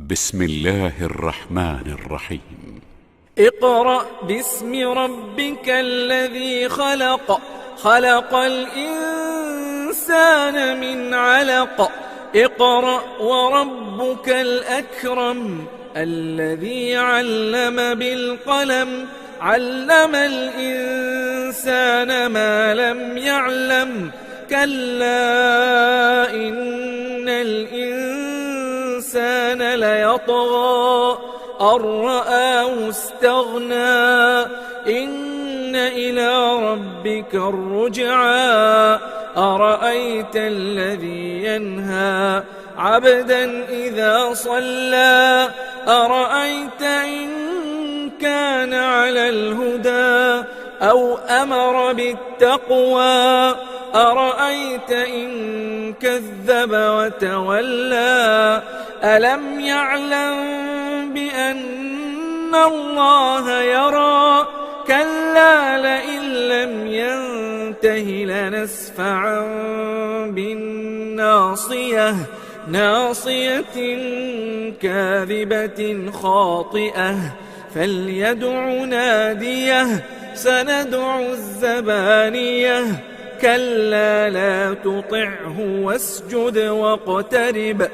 بسم الله الرحمن الرحيم. اقرأ باسم ربك الذي خلق، خلق الإنسان من علق. اقرأ وربك الأكرم الذي علم بالقلم، علم الإنسان ما لم يعلم. كلا إن الإنسان ليطغى أن رآه استغنى. إن إلى ربك الرجعى. أرأيت الذي ينهى عبدا إذا صلى. أرأيت إن كان على الهدى أو أمر بالتقوى. أرأيت إن كذب وتولى. ألم يعلم بأن الله يرى. كلا لئن لم ينته لنسفعا بالناصية، ناصية كاذبة خاطئة. فليدع ناديه سندع الزبانية. كلا لا تطعه واسجد واقترب.